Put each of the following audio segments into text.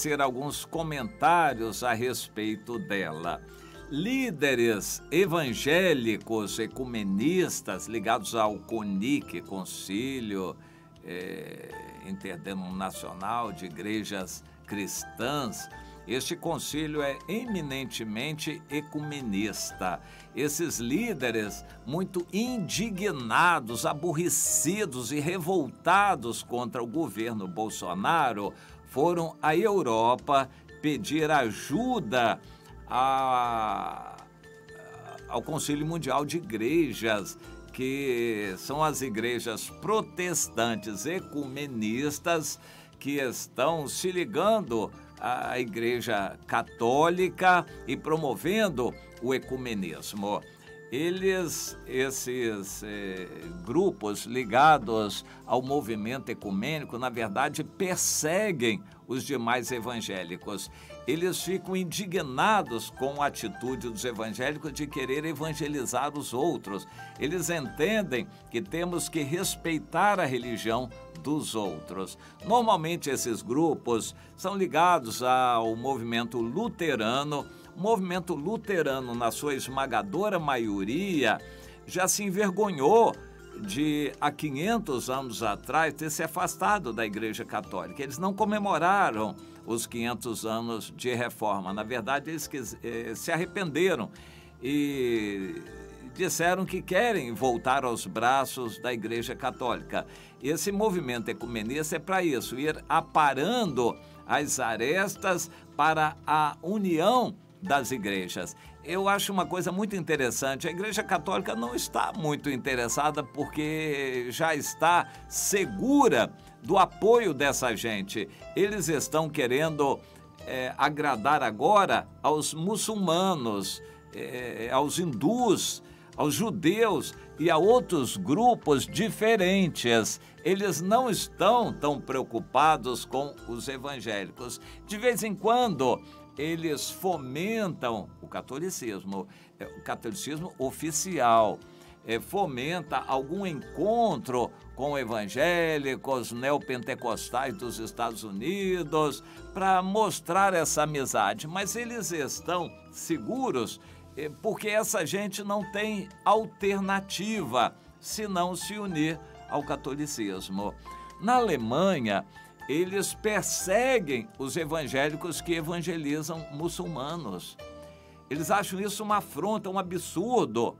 tecer alguns comentários a respeito dela. Líderes evangélicos ecumenistas ligados ao CONIC, Concílio Interdenominacional de Igrejas Cristãs, este concílio é eminentemente ecumenista. Esses líderes, muito indignados, aborrecidos e revoltados contra o governo Bolsonaro, foram à Europa pedir ajuda ao Concílio Mundial de Igrejas, que são as igrejas protestantes ecumenistas que estão se ligando à Igreja Católica e promovendo o ecumenismo. Esses grupos ligados ao movimento ecumênico, na verdade, perseguem os demais evangélicos. Eles ficam indignados com a atitude dos evangélicos de querer evangelizar os outros. Eles entendem que temos que respeitar a religião dos outros. Normalmente esses grupos são ligados ao movimento luterano. O movimento luterano, na sua esmagadora maioria, já se envergonhou de, há 500 anos atrás, ter se afastado da Igreja Católica. Eles não comemoraram os 500 anos de reforma. Na verdade, eles se arrependeram e disseram que querem voltar aos braços da Igreja Católica. Esse movimento ecumenista é para isso, ir aparando as arestas para a união das igrejas. Eu acho uma coisa muito interessante, a Igreja Católica não está muito interessada porque já está segura do apoio dessa gente. Eles estão querendo agradar agora aos muçulmanos, aos hindus, aos judeus e a outros grupos diferentes. Eles não estão tão preocupados com os evangélicos. De vez em quando, eles fomentam o catolicismo oficial, fomenta algum encontro com evangélicos, neopentecostais dos Estados Unidos, para mostrar essa amizade. Mas eles estão seguros porque essa gente não tem alternativa senão se unir ao catolicismo. Na Alemanha, eles perseguem os evangélicos que evangelizam muçulmanos. Eles acham isso uma afronta, um absurdo.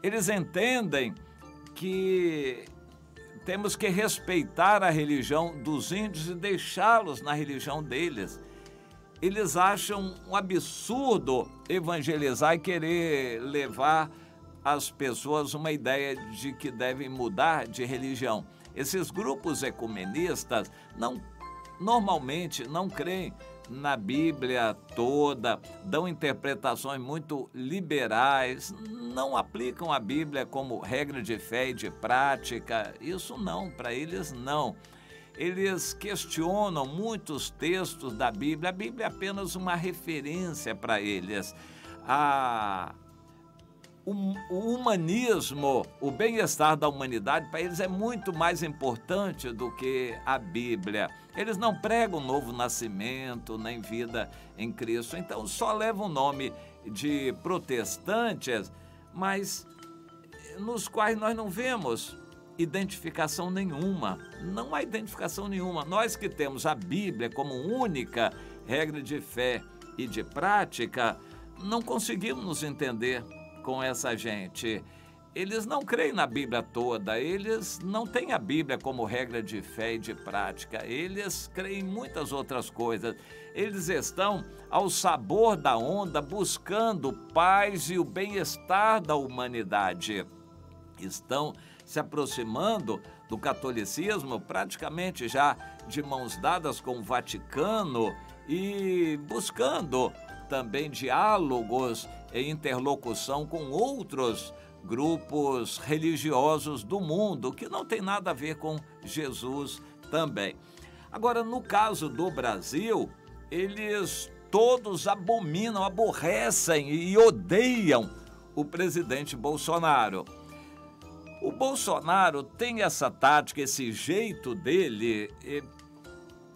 Eles entendem que temos que respeitar a religião dos índios e deixá-los na religião deles. Eles acham um absurdo evangelizar e querer levar às pessoas uma ideia de que devem mudar de religião. Esses grupos ecumenistas normalmente não creem na Bíblia toda, dão interpretações muito liberais, não aplicam a Bíblia como regra de fé e de prática. Isso não, para eles não. Eles questionam muitos textos da Bíblia. A Bíblia é apenas uma referência para eles. O humanismo, o bem-estar da humanidade, para eles é muito mais importante do que a Bíblia. Eles não pregam novo nascimento, nem vida em Cristo. Então, só levam o nome de protestantes, mas nos quais nós não vemos identificação nenhuma. Não há identificação nenhuma. Nós que temos a Bíblia como única regra de fé e de prática, não conseguimos nos entender com essa gente. Eles não creem na Bíblia toda, eles não têm a Bíblia como regra de fé e de prática, eles creem em muitas outras coisas. Eles estão ao sabor da onda, buscando paz e o bem-estar da humanidade. Estão se aproximando do catolicismo, praticamente já de mãos dadas com o Vaticano e buscando também diálogos e interlocução com outros grupos religiosos do mundo, que não tem nada a ver com Jesus também. Agora, no caso do Brasil, eles todos abominam, aborrecem e odeiam o presidente Bolsonaro. O Bolsonaro tem essa tática, esse jeito dele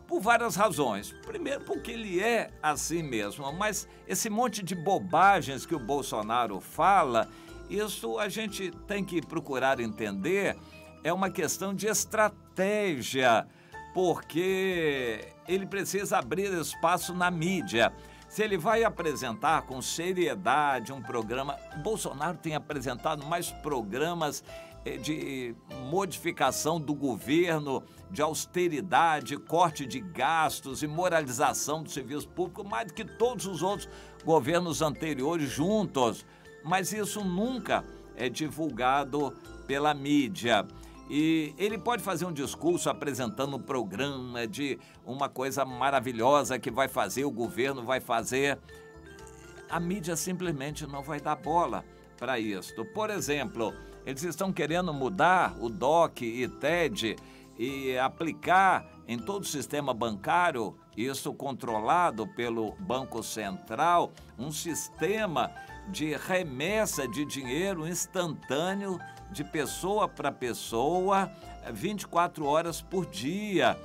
Por várias razões. Primeiro, porque ele é assim mesmo, mas esse monte de bobagens que o Bolsonaro fala, isso a gente tem que procurar entender, é uma questão de estratégia, porque ele precisa abrir espaço na mídia. Se ele vai apresentar com seriedade um programa... O Bolsonaro tem apresentado mais programas de modificação do governo, de austeridade, corte de gastos e moralização do serviço público, mais do que todos os outros governos anteriores juntos. Mas isso nunca é divulgado pela mídia. E ele pode fazer um discurso apresentando um programa de uma coisa maravilhosa que vai fazer, o governo vai fazer. A mídia simplesmente não vai dar bola para isso. Por exemplo, eles estão querendo mudar o DOC e TED e aplicar em todo o sistema bancário, isso controlado pelo Banco Central, um sistema de remessa de dinheiro instantâneo de pessoa para pessoa, 24 horas por dia.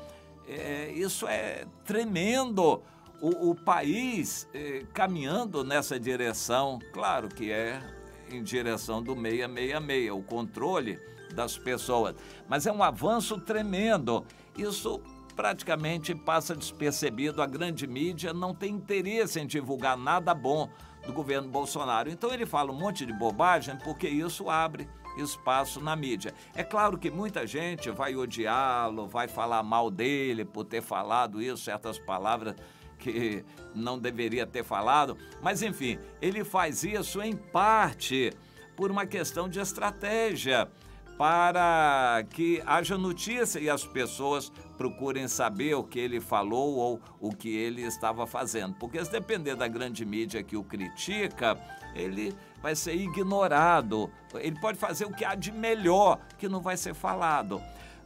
Isso é tremendo. O país caminhando nessa direção, claro que é em direção do 666, o controle das pessoas, mas é um avanço tremendo. Isso praticamente passa despercebido, a grande mídia não tem interesse em divulgar nada bom do governo Bolsonaro. Então ele fala um monte de bobagem porque isso abre espaço na mídia. É claro que muita gente vai odiá-lo, vai falar mal dele por ter falado isso, certas palavras que não deveria ter falado, mas enfim, ele faz isso em parte por uma questão de estratégia, para que haja notícia e as pessoas procurem saber o que ele falou ou o que ele estava fazendo. Porque se depender da grande mídia que o critica, ele vai ser ignorado. Ele pode fazer o que há de melhor, que não vai ser falado.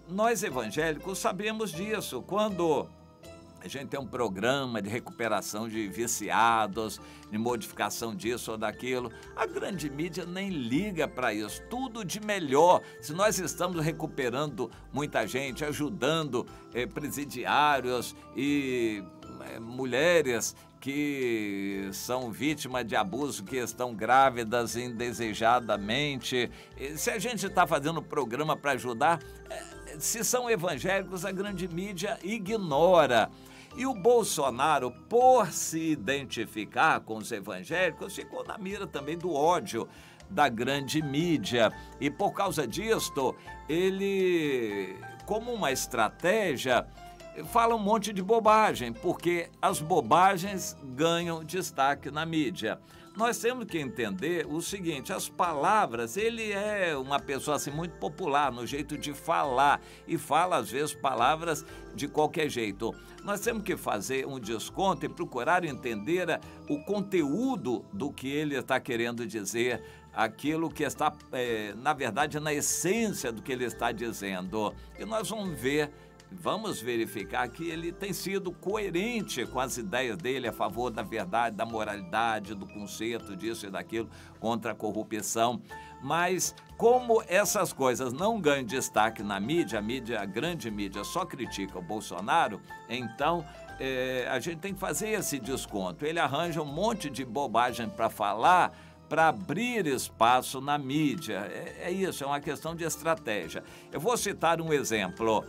Nós evangélicos sabemos disso. Quando a gente tem um programa de recuperação de viciados, de modificação disso ou daquilo, a grande mídia nem liga para isso. Tudo de melhor. Se nós estamos recuperando muita gente, ajudando presidiários e mulheres que são vítimas de abuso, que estão grávidas indesejadamente, se a gente está fazendo programa para ajudar, se são evangélicos, a grande mídia ignora. E o Bolsonaro, por se identificar com os evangélicos, ficou na mira também do ódio da grande mídia. E por causa disto, ele, como uma estratégia, fala um monte de bobagem, porque as bobagens ganham destaque na mídia. Nós temos que entender o seguinte, as palavras, ele é uma pessoa assim muito popular no jeito de falar e fala às vezes palavras de qualquer jeito. Nós temos que fazer um desconto e procurar entender o conteúdo do que ele está querendo dizer, aquilo que está, na verdade, na essência do que ele está dizendo. E nós vamos verificar que ele tem sido coerente com as ideias dele a favor da verdade, da moralidade, do conserto, disso e daquilo, contra a corrupção. Mas como essas coisas não ganham destaque na mídia, a grande mídia só critica o Bolsonaro, então a gente tem que fazer esse desconto. Ele arranja um monte de bobagem para falar, para abrir espaço na mídia. É isso, é uma questão de estratégia. Eu vou citar um exemplo.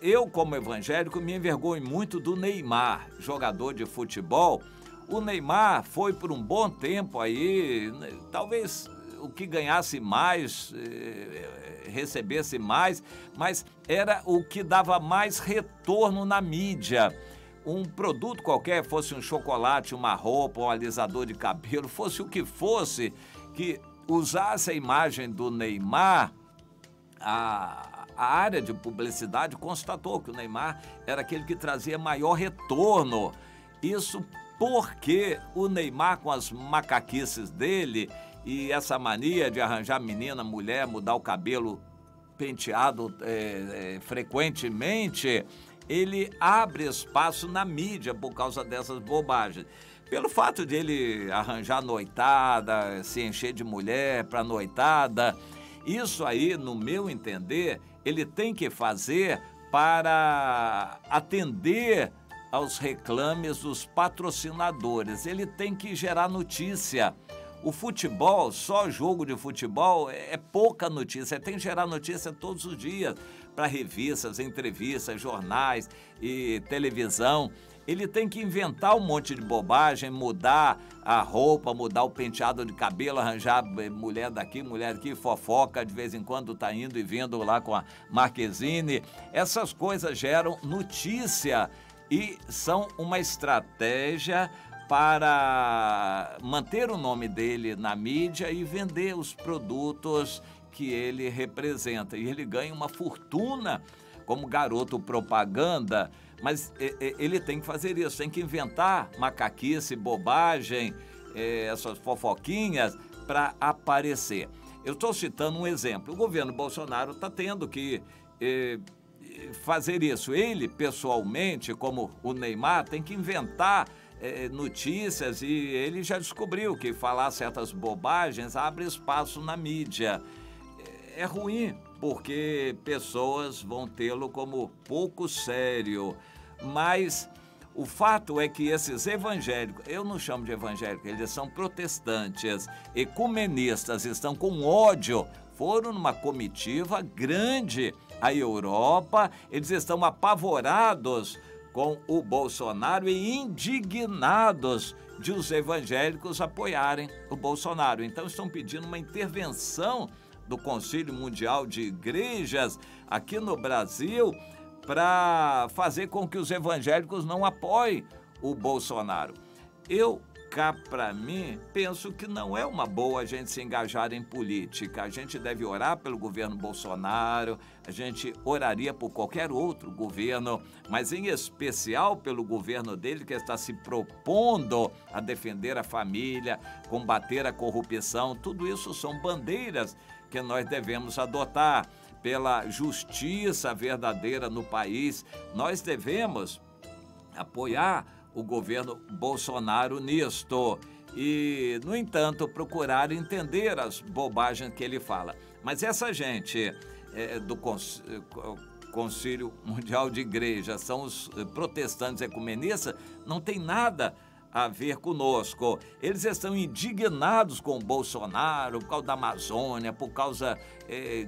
Eu, como evangélico, me envergonho muito do Neymar, jogador de futebol. O Neymar foi por um bom tempo aí, talvez o que ganhasse mais, recebesse mais, mas era o que dava mais retorno na mídia. Um produto qualquer, fosse um chocolate, uma roupa, um alisador de cabelo, fosse o que fosse, que usasse a imagem do Neymar, a área de publicidade constatou que o Neymar era aquele que trazia maior retorno. Isso porque o Neymar, com as macaquices dele e essa mania de arranjar menina, mulher, mudar o cabelo penteado frequentemente, ele abre espaço na mídia por causa dessas bobagens. Pelo fato de ele arranjar noitada, se encher de mulher para noitada, isso aí, no meu entender, ele tem que fazer para atender aos reclames dos patrocinadores. Ele tem que gerar notícia. O futebol, só jogo de futebol, é pouca notícia. Tem que gerar notícia todos os dias para revistas, entrevistas, jornais e televisão. Ele tem que inventar um monte de bobagem, mudar a roupa, mudar o penteado de cabelo, arranjar mulher daqui, fofoca, de vez em quando tá indo e vindo lá com a Marquezine. Essas coisas geram notícia e são uma estratégia para manter o nome dele na mídia e vender os produtos que ele representa. E ele ganha uma fortuna como garoto propaganda, mas ele tem que fazer isso, tem que inventar macaquice, bobagem, essas fofoquinhas para aparecer. Eu estou citando um exemplo. O governo Bolsonaro está tendo que fazer isso. Ele, pessoalmente, como o Neymar, tem que inventar notícias e ele já descobriu que falar certas bobagens abre espaço na mídia. É ruim, porque pessoas vão tê-lo como pouco sério, mas o fato é que esses evangélicos, eu não chamo de evangélicos, eles são protestantes, ecumenistas, estão com ódio, foram numa comitiva grande à Europa, eles estão apavorados com o Bolsonaro e indignados de os evangélicos apoiarem o Bolsonaro. Então estão pedindo uma intervenção do Conselho Mundial de Igrejas aqui no Brasil para fazer com que os evangélicos não apoiem o Bolsonaro. Eu, cá para mim, penso que não é uma boa a gente se engajar em política. A gente deve orar pelo governo Bolsonaro, a gente oraria por qualquer outro governo, mas em especial pelo governo dele, que está se propondo a defender a família, combater a corrupção. Tudo isso são bandeiras que nós devemos adotar pela justiça verdadeira no país. Nós devemos apoiar o governo Bolsonaro nisto e, no entanto, procurar entender as bobagens que ele fala. Mas essa gente do Conselho Mundial de Igreja, são os protestantes ecumenistas, não tem nada a ver conosco. Eles estão indignados com o Bolsonaro por causa da Amazônia, por causa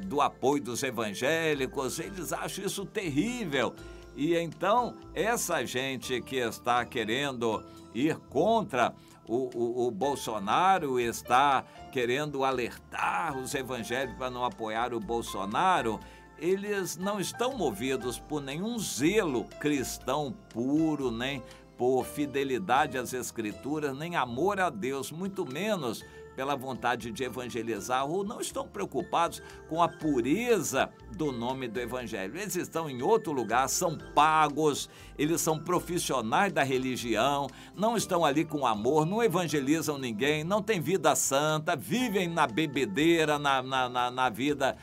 do apoio dos evangélicos. Eles acham isso terrível. E então, essa gente que está querendo ir contra o Bolsonaro, está querendo alertar os evangélicos para não apoiar o Bolsonaro, eles não estão movidos por nenhum zelo cristão puro, nem por fidelidade às Escrituras, nem amor a Deus, muito menos pela vontade de evangelizar, ou não estão preocupados com a pureza do nome do Evangelho. Eles estão em outro lugar, são pagos, eles são profissionais da religião, não estão ali com amor, não evangelizam ninguém, não têm vida santa, vivem na bebedeira, na vida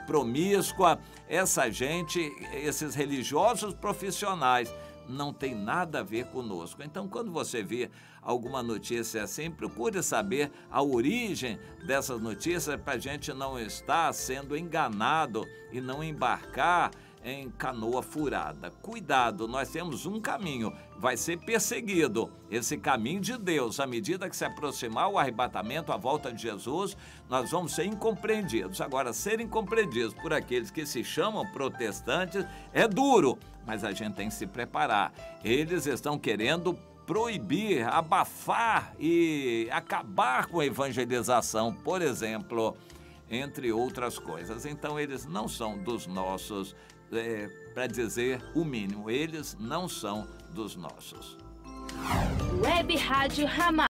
promíscua. Essa gente, esses religiosos profissionais, não tem nada a ver conosco. Então, quando você vê alguma notícia assim, procure saber a origem dessas notícias para a gente não estar sendo enganado e não embarcar em canoa furada. Cuidado, nós temos um caminho, vai ser perseguido, esse caminho de Deus. À medida que se aproximar o arrebatamento, a volta de Jesus, nós vamos ser incompreendidos. Agora, serem compreendidos por aqueles que se chamam protestantes é duro, mas a gente tem que se preparar. Eles estão querendo proibir, abafar e acabar com a evangelização, por exemplo, entre outras coisas. Então, eles não são dos nossos, para dizer o mínimo, eles não são dos nossos. Web Rádio Ramá.